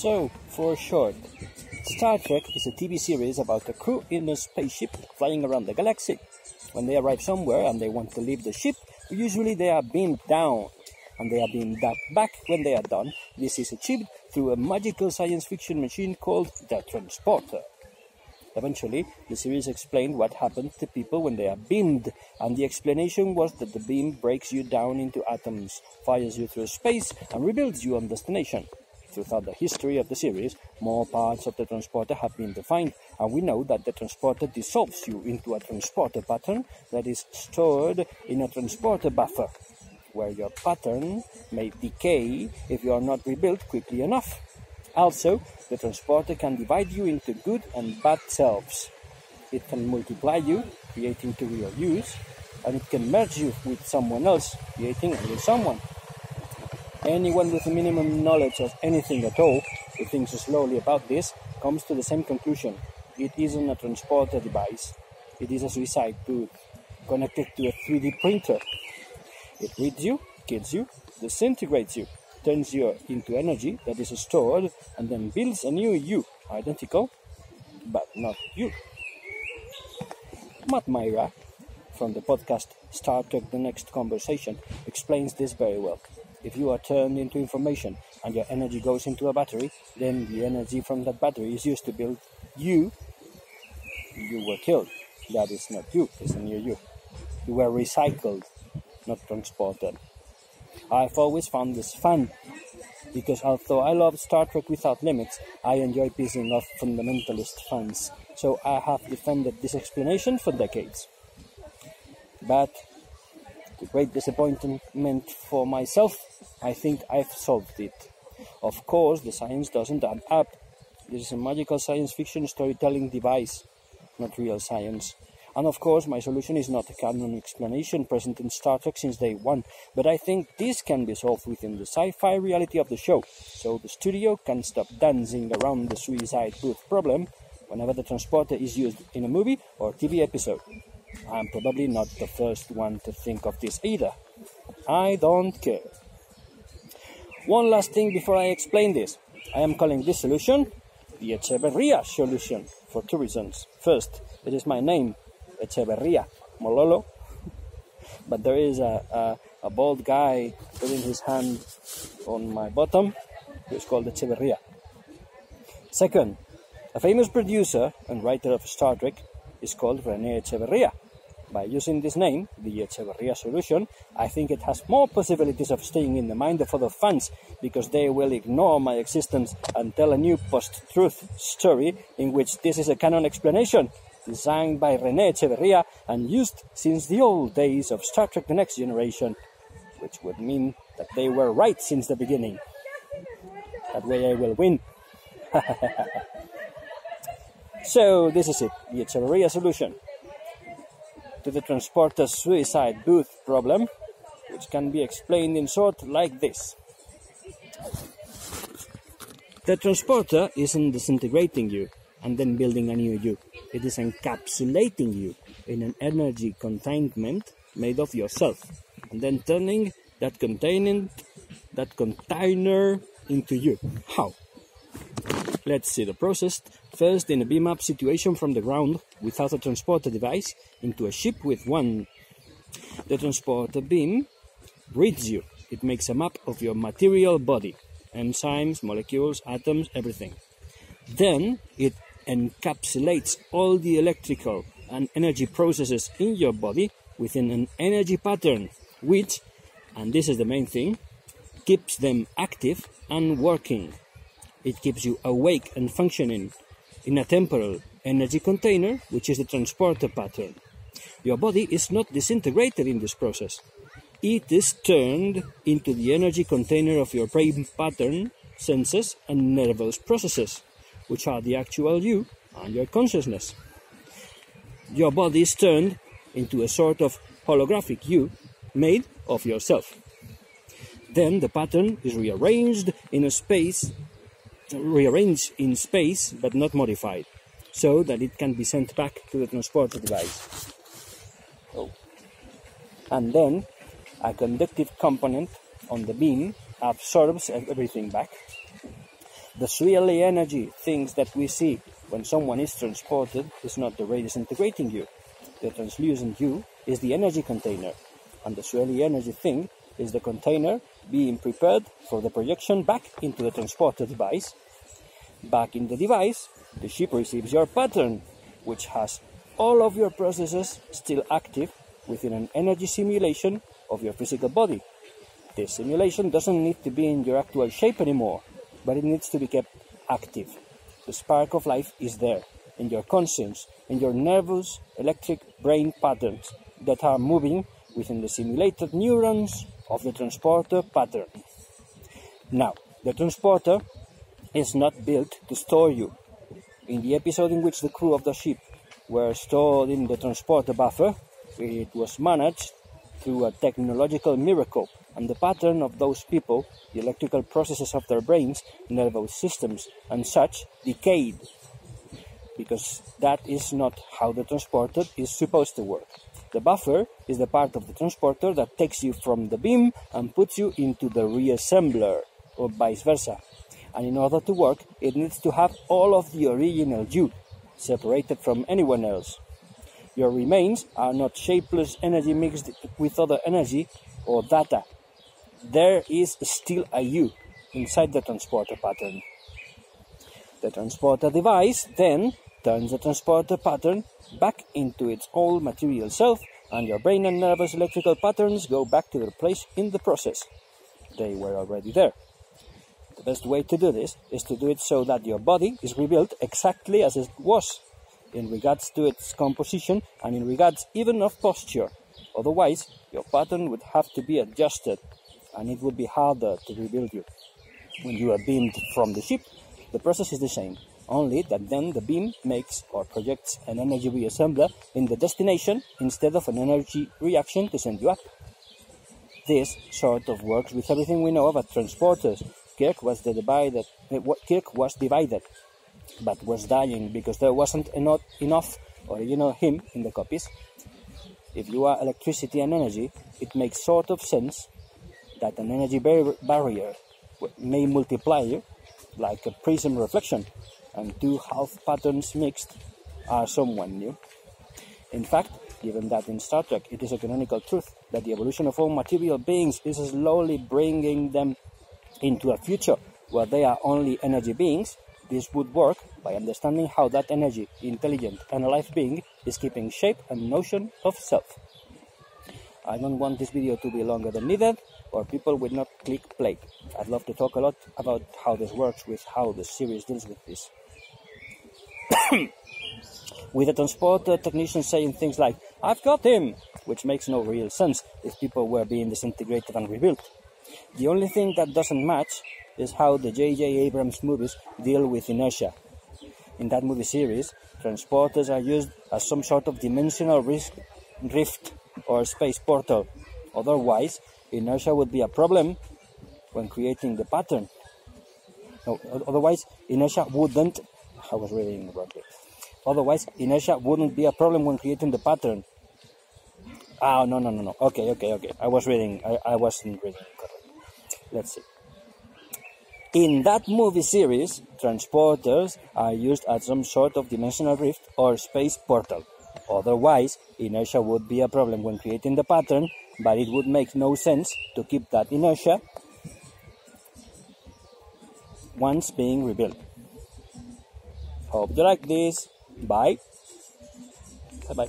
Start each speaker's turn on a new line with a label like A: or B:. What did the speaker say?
A: So, for short, Star Trek is a TV series about a crew in a spaceship flying around the galaxy. When they arrive somewhere and they want to leave the ship, usually they are beamed down, and they are beamed back when they are done. This is achieved through a magical science fiction machine called the Transporter. Eventually, the series explained what happened to people when they are beamed, and the explanation was that the beam breaks you down into atoms, fires you through space, and rebuilds you on destination. Throughout the history of the series, more parts of the transporter have been defined, and we know that the transporter dissolves you into a transporter pattern that is stored in a transporter buffer, where your pattern may decay if you are not rebuilt quickly enough. Also, the transporter can divide you into good and bad selves. It can multiply you, creating to real use, and it can merge you with someone else, creating a new someone. Anyone with a minimum knowledge of anything at all who thinks slowly about this comes to the same conclusion. It isn't a transporter device. It is a suicide booth connected to a 3D printer. It reads you, kills you, disintegrates you, turns you into energy that is stored, and then builds a new you, identical, but not you. Matt Myra, from the podcast Star Trek The Next Conversation, explains this very well. If you are turned into information and your energy goes into a battery, then the energy from that battery is used to build you. You were killed. That is not you, it's a new you. You were recycled, not transported. I've always found this fun, because although I love Star Trek without limits, I enjoy pissing off fundamentalist fans, so I have defended this explanation for decades. But, to great disappointment for myself, I think I've solved it. Of course, the science doesn't add up. This is a magical science fiction storytelling device, not real science. And of course, my solution is not a canon explanation present in Star Trek since day one, but I think this can be solved within the sci-fi reality of the show, so the studio can stop dancing around the suicide booth problem whenever the transporter is used in a movie or TV episode. I'm probably not the first one to think of this either. I don't care. One last thing before I explain this. I am calling this solution the Echeverría Solution for two reasons. First, it is my name, Echeverría, Mololo, but there is a bald guy putting his hand on my bottom who is called Echeverría. Second, a famous producer and writer of Star Trek is called René Echeverría. By using this name, the Echeverría Solution, I think it has more possibilities of staying in the mind of other fans, because they will ignore my existence and tell a new post-truth story in which this is a canon explanation, designed by René Echeverría and used since the old days of Star Trek The Next Generation, which would mean that they were right since the beginning. That way I will win. So, this is it, the Echeverría Solution to the transporter suicide booth problem, which can be explained in short like this. The transporter isn't disintegrating you and then building a new you. It is encapsulating you in an energy containment made of yourself, and then turning that container into you. How? Let's see the process. First, in a beam-up situation from the ground, without a transporter device, into a ship with one. The transporter beam reads you. It makes a map of your material body, enzymes, molecules, atoms, everything. Then, it encapsulates all the electrical and energy processes in your body within an energy pattern, which, and this is the main thing, keeps them active and working. It keeps you awake and functioning in a temporal energy container, which is the transporter pattern. Your body is not disintegrated in this process. It is turned into the energy container of your brain pattern, senses, and nervous processes, which are the actual you and your consciousness. Your body is turned into a sort of holographic you made of yourself. Then the pattern is rearranged in space but not modified, so that it can be sent back to the transporter device. And then a conductive component on the beam absorbs everything back. The swirly energy, things that we see when someone is transported, is not the ray disintegrating you. The translucent you is the energy container, and the swirly energy thing is the container being prepared for the projection back into the transporter device. Back in the device, the ship receives your pattern, which has all of your processes still active within an energy simulation of your physical body. This simulation doesn't need to be in your actual shape anymore, but it needs to be kept active. The spark of life is there, in your conscience, in your nervous electric brain patterns that are moving within the simulated neurons of the transporter pattern. Now, the transporter is not built to store you. In the episode in which the crew of the ship were stored in the transporter buffer, it was managed through a technological miracle, and the pattern of those people, the electrical processes of their brains, nervous systems, and such, decayed. Because that is not how the transporter is supposed to work. The buffer is the part of the transporter that takes you from the beam and puts you into the reassembler, or vice versa. And in order to work, it needs to have all of the original you, separated from anyone else. Your remains are not shapeless energy mixed with other energy or data. There is still a you inside the transporter pattern. The transporter device then turns the transporter pattern back into its old material self, and your brain and nervous electrical patterns go back to their place in the process. They were already there. The best way to do this is to do it so that your body is rebuilt exactly as it was, in regards to its composition and in regards even of posture. Otherwise, your pattern would have to be adjusted, and it would be harder to rebuild you. When you are beamed from the ship, the process is the same, only that then the beam makes or projects an energy reassembler in the destination instead of an energy reaction to send you up. This sort of works with everything we know about transporters. Kirk was divided, but was dying because there wasn't enough original him in the copies. If you are electricity and energy, it makes sort of sense that an energy barrier may multiply you like a prism reflection, and two half patterns mixed are someone new. In fact, given that in Star Trek it is a canonical truth that the evolution of all material beings is slowly bringing them into a future where they are only energy beings, this would work by understanding how that energy, intelligent and alive being, is keeping shape and notion of self. I don't want this video to be longer than needed, or people will not click play. I'd love to talk a lot about how this works with how the series deals with this. With the transporter technician saying things like, "I've got him," which makes no real sense if people were being disintegrated and rebuilt. The only thing that doesn't match is how the J.J. Abrams movies deal with inertia. In that movie series, transporters are used as some sort of dimensional rift or space portal. Otherwise, inertia would be a problem when creating the pattern. No, otherwise, inertia wouldn't... I was reading wrongly. Otherwise, inertia wouldn't be a problem when creating the pattern. Oh, no. Okay. I wasn't reading correctly. Let's see. In that movie series, transporters are used as some sort of dimensional rift or space portal. Otherwise, inertia would be a problem when creating the pattern, but it would make no sense to keep that inertia once being rebuilt. Hope you like this. Bye. Bye-bye.